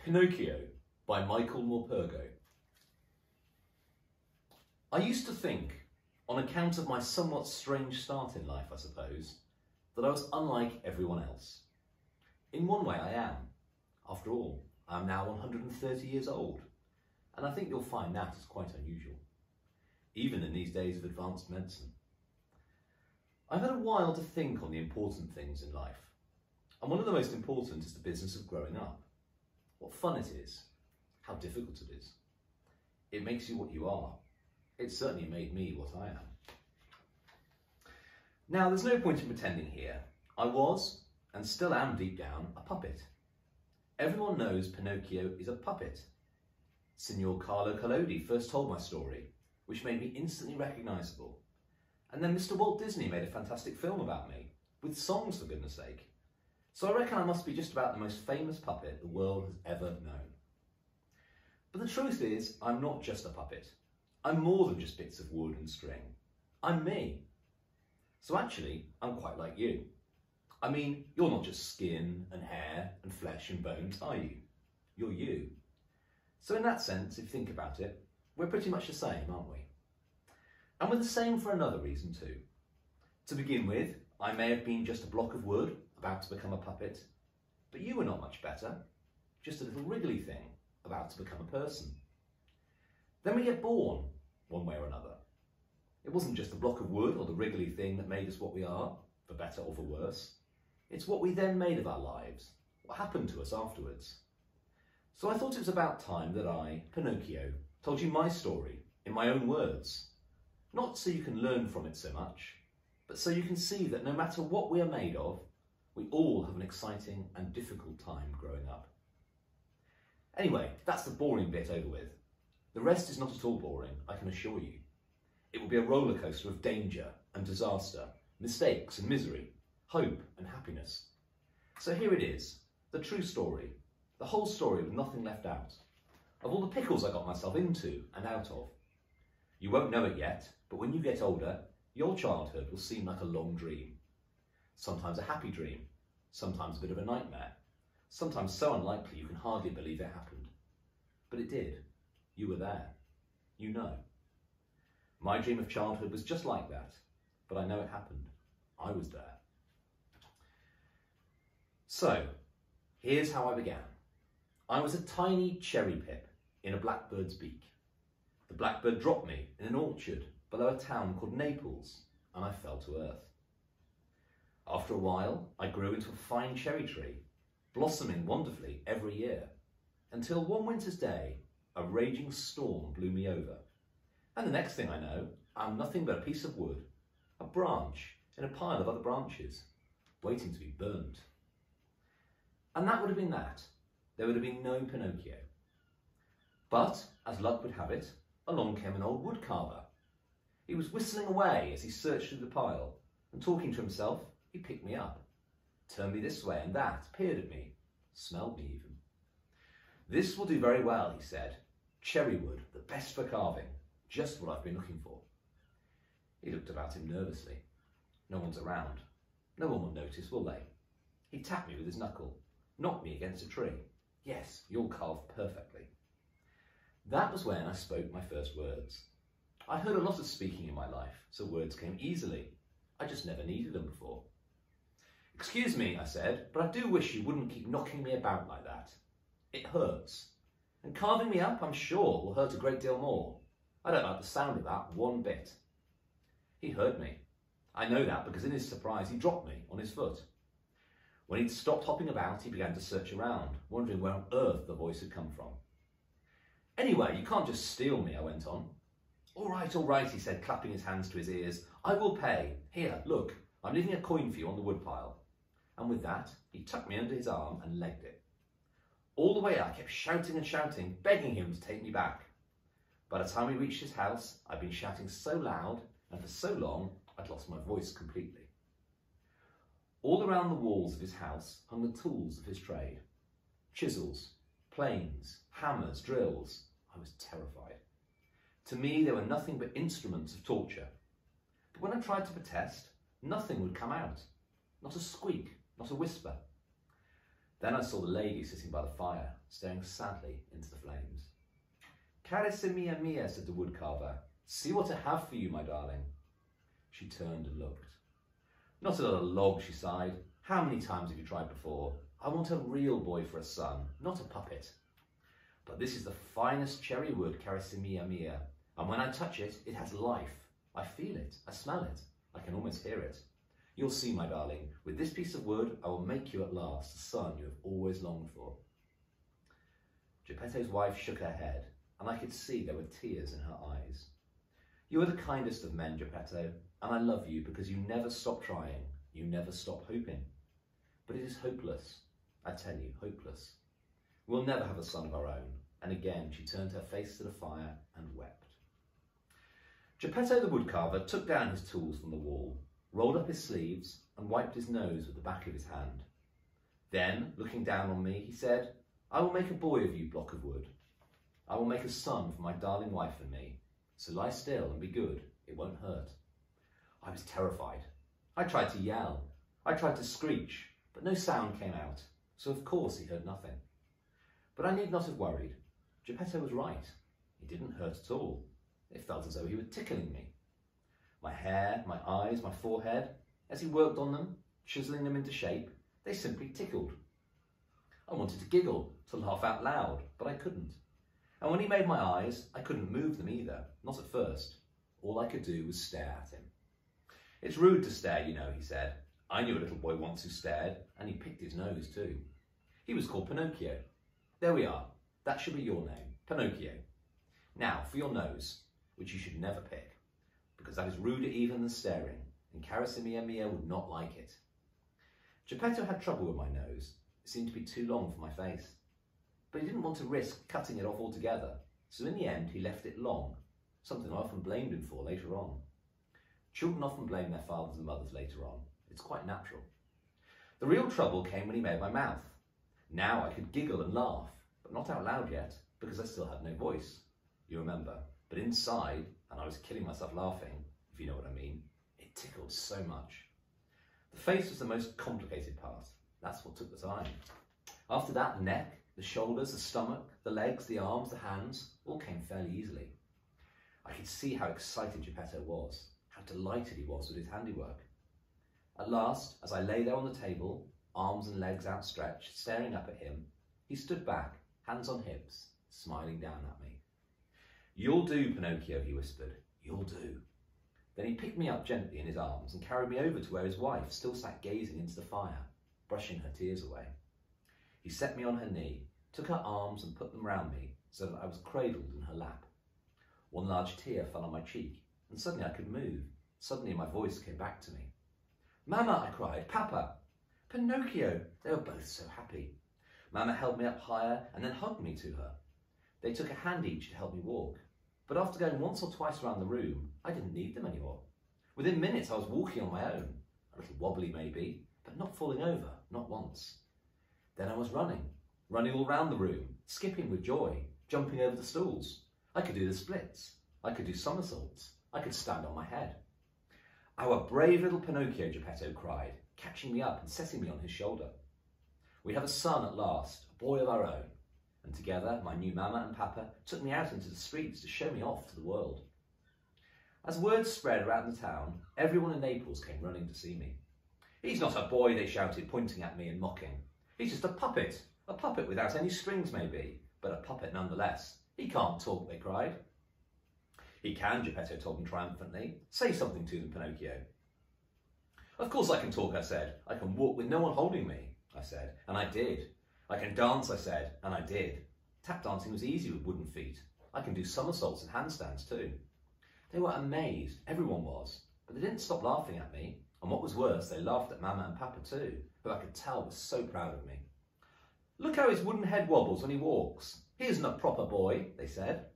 Pinocchio by Michael Morpurgo. I used to think, on account of my somewhat strange start in life, I suppose, that I was unlike everyone else. In one way I am. After all, I am now 130 years old, and I think you'll find that is quite unusual, even in these days of advanced medicine. I've had a while to think on the important things in life, and one of the most important is the business of growing up. What fun it is, how difficult it is. It makes you what you are. It certainly made me what I am. Now, there's no point in pretending here. I was, and still am deep down, a puppet. Everyone knows Pinocchio is a puppet. Signor Carlo Collodi first told my story, which made me instantly recognisable. And then Mr. Walt Disney made a fantastic film about me, with songs for goodness sake. So I reckon I must be just about the most famous puppet the world has ever known. But the truth is, I'm not just a puppet. I'm more than just bits of wood and string. I'm me. So actually, I'm quite like you. I mean, you're not just skin and hair and flesh and bones, are you? You're you. So in that sense, if you think about it, we're pretty much the same, aren't we? And we're the same for another reason too. To begin with, I may have been just a block of wood about to become a puppet, but you were not much better, just a little wriggly thing about to become a person. Then we get born, one way or another. It wasn't just the block of wood or the wriggly thing that made us what we are, for better or for worse. It's what we then made of our lives, what happened to us afterwards. So I thought it was about time that I, Pinocchio, told you my story in my own words. Not so you can learn from it so much, but so you can see that no matter what we are made of, we all have an exciting and difficult time growing up. Anyway, that's the boring bit over with. The rest is not at all boring, I can assure you. It will be a roller coaster of danger and disaster, mistakes and misery, hope and happiness. So here it is, the true story, the whole story with nothing left out, of all the pickles I got myself into and out of. You won't know it yet, but when you get older, your childhood will seem like a long dream. Sometimes a happy dream, sometimes a bit of a nightmare, sometimes so unlikely you can hardly believe it happened. But it did. You were there. You know. My dream of childhood was just like that, but I know it happened. I was there. So, here's how I began. I was a tiny cherry pip in a blackbird's beak. The blackbird dropped me in an orchard below a town called Naples, and I fell to earth. After a while, I grew into a fine cherry tree, blossoming wonderfully every year, until one winter's day, a raging storm blew me over. And the next thing I know, I'm nothing but a piece of wood, a branch in a pile of other branches, waiting to be burned. And that would have been that. There would have been no Pinocchio. But, as luck would have it, along came an old woodcarver. He was whistling away as he searched through the pile, and talking to himself, he picked me up, turned me this way and that, peered at me, smelled me even. This will do very well, he said. Cherry wood, the best for carving, just what I've been looking for. He looked about him nervously. No one's around. No one will notice, will they? He tapped me with his knuckle, knocked me against a tree. Yes, you'll carve perfectly. That was when I spoke my first words. I heard a lot of speaking in my life, so words came easily. I just never needed them before. Excuse me, I said, but I do wish you wouldn't keep knocking me about like that. It hurts. And carving me up, I'm sure, will hurt a great deal more. I don't like the sound of that one bit. He heard me. I know that because in his surprise he dropped me on his foot. When he'd stopped hopping about, he began to search around, wondering where on earth the voice had come from. Anyway, you can't just steal me, I went on. All right, he said, clapping his hands to his ears. I will pay. Here, look, I'm leaving a coin for you on the woodpile. And with that, he tucked me under his arm and legged it. All the way I kept shouting and shouting, begging him to take me back. By the time we reached his house, I'd been shouting so loud and for so long, I'd lost my voice completely. All around the walls of his house hung the tools of his trade. Chisels, planes, hammers, drills. I was terrified. To me, they were nothing but instruments of torture. But when I tried to protest, nothing would come out. Not a squeak, not a whisper. Then I saw the lady sitting by the fire, staring sadly into the flames. "Carissa mia mia," said the woodcarver. "See what I have for you, my darling." She turned and looked. "Not a little log," she sighed. "How many times have you tried before? I want a real boy for a son, not a puppet. But this is the finest cherry wood, Carissa mia mia, and when I touch it, it has life. I feel it, I smell it, I can almost hear it. You'll see, my darling, with this piece of wood, I will make you at last the son you have always longed for." Geppetto's wife shook her head, and I could see there were tears in her eyes. "You are the kindest of men, Geppetto, and I love you because you never stop trying, you never stop hoping. But it is hopeless, I tell you, hopeless. We'll never have a son of our own." And again she turned her face to the fire and wept. Geppetto the woodcarver took down his tools from the wall, rolled up his sleeves, and wiped his nose with the back of his hand. Then, looking down on me, he said, "I will make a boy of you, block of wood. I will make a son for my darling wife and me. So lie still and be good, it won't hurt." I was terrified. I tried to yell. I tried to screech, but no sound came out, so of course he heard nothing. But I need not have worried. Geppetto was right. It didn't hurt at all. It felt as though he were tickling me. My hair, my eyes, my forehead, as he worked on them, chiselling them into shape, they simply tickled. I wanted to giggle, to laugh out loud, but I couldn't. And when he made my eyes, I couldn't move them either, not at first. All I could do was stare at him. "It's rude to stare, you know," he said. "I knew a little boy once who stared, and he picked his nose too. He was called Pinocchio. There we are. That should be your name, Pinocchio. Now, for your nose, which you should never pick, because that is ruder even than staring, and Carissa mia mia would not like it." Geppetto had trouble with my nose. It seemed to be too long for my face. But he didn't want to risk cutting it off altogether, so in the end he left it long, something I often blamed him for later on. Children often blame their fathers and mothers later on. It's quite natural. The real trouble came when he made my mouth. Now I could giggle and laugh, but not out loud yet, because I still had no voice. You remember, but inside, and I was killing myself laughing, if you know what I mean, it tickled so much. The face was the most complicated part. That's what took the time. After that, the neck, the shoulders, the stomach, the legs, the arms, the hands, all came fairly easily. I could see how excited Geppetto was, how delighted he was with his handiwork. At last, as I lay there on the table, arms and legs outstretched, staring up at him, he stood back, hands on hips, smiling down at me. "You'll do, Pinocchio," he whispered. "You'll do." Then he picked me up gently in his arms and carried me over to where his wife still sat gazing into the fire, brushing her tears away. He set me on her knee, took her arms and put them round me so that I was cradled in her lap. One large tear fell on my cheek, and suddenly I could move. Suddenly my voice came back to me. "Mama," I cried, "Papa, Pinocchio!" They were both so happy. Mama held me up higher and then hugged me to her. They took a hand each to help me walk. But after going once or twice around the room, I didn't need them anymore. Within minutes I was walking on my own, a little wobbly maybe, but not falling over, not once. Then I was running all round the room, skipping with joy, jumping over the stools. I could do the splits, I could do somersaults, I could stand on my head. "Our brave little Pinocchio," Geppetto cried, catching me up and setting me on his shoulder. "We have a son at last, a boy of our own." And together, my new Mama and Papa took me out into the streets to show me off to the world. As word spread around the town, everyone in Naples came running to see me. "He's not a boy," they shouted, pointing at me and mocking. "He's just a puppet without any strings maybe, but a puppet nonetheless. He can't talk," they cried. "He can," Geppetto told them triumphantly. "Say something to them, Pinocchio." "Of course I can talk," I said. "I can walk with no one holding me," I said, and I did. "I can dance," I said, and I did. Tap dancing was easy with wooden feet. I can do somersaults and handstands too. They were amazed, everyone was, but they didn't stop laughing at me, and what was worse, they laughed at Mama and Papa too, who I could tell were so proud of me. "Look how his wooden head wobbles when he walks. He isn't a proper boy," they said.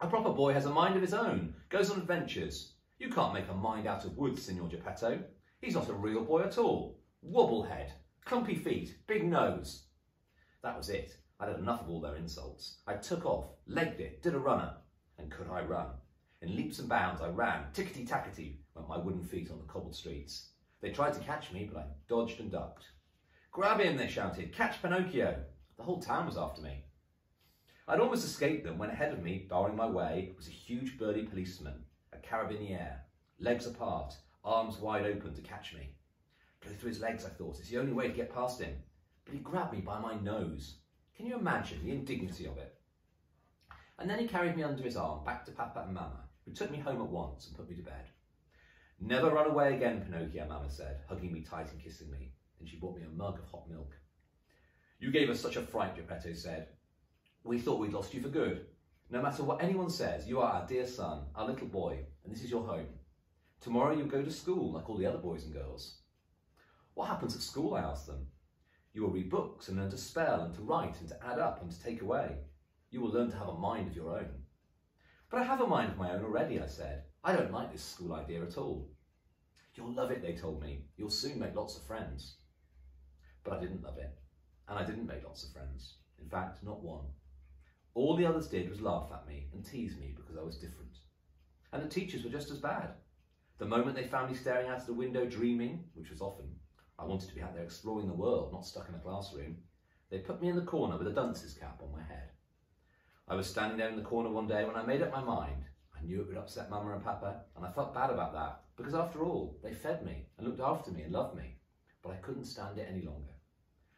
"A proper boy has a mind of his own, goes on adventures. You can't make a mind out of wood, Signor Geppetto. He's not a real boy at all. Wobble head, clumpy feet, big nose." That was it. I'd had enough of all their insults. I took off, legged it, did a runner. And could I run? In leaps and bounds I ran, tickety-tackety, went my wooden feet on the cobbled streets. They tried to catch me, but I dodged and ducked. "Grab him," they shouted. "Catch Pinocchio." The whole town was after me. I'd almost escaped them when ahead of me, barring my way, was a huge burly policeman, a carabiniere, legs apart, arms wide open to catch me. Go through his legs, I thought. It's the only way to get past him. But he grabbed me by my nose. Can you imagine the indignity of it? And then he carried me under his arm back to Papa and Mama, who took me home at once and put me to bed. "Never run away again, Pinocchio," Mama said, hugging me tight and kissing me. And she brought me a mug of hot milk. "You gave us such a fright," Geppetto said. "We thought we'd lost you for good. No matter what anyone says, you are our dear son, our little boy, and this is your home. Tomorrow you'll go to school like all the other boys and girls." "What happens at school?" I asked them. "You will read books and learn to spell and to write and to add up and to take away. You will learn to have a mind of your own." "But I have a mind of my own already," I said. "I don't like this school idea at all." "You'll love it," they told me. "You'll soon make lots of friends." But I didn't love it, and I didn't make lots of friends. In fact, not one. All the others did was laugh at me and tease me because I was different. And the teachers were just as bad. The moment they found me staring out of the window dreaming, which was often, I wanted to be out there exploring the world, not stuck in a classroom, they put me in the corner with a dunce's cap on my head. I was standing there in the corner one day when I made up my mind. I knew it would upset Mama and Papa, and I felt bad about that, because after all, they fed me and looked after me and loved me, but I couldn't stand it any longer.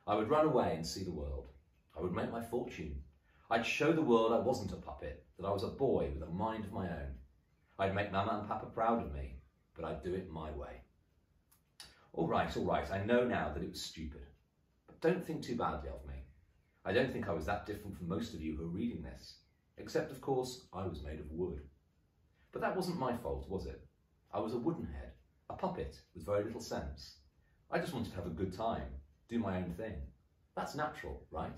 I would run away and see the world. I would make my fortune. I'd show the world I wasn't a puppet, that I was a boy with a mind of my own. I'd make Mama and Papa proud of me, but I'd do it my way. All right, I know now that it was stupid, but don't think too badly of me. I don't think I was that different from most of you who are reading this, except, of course, I was made of wood. But that wasn't my fault, was it? I was a wooden head, a puppet with very little sense. I just wanted to have a good time, do my own thing. That's natural, right?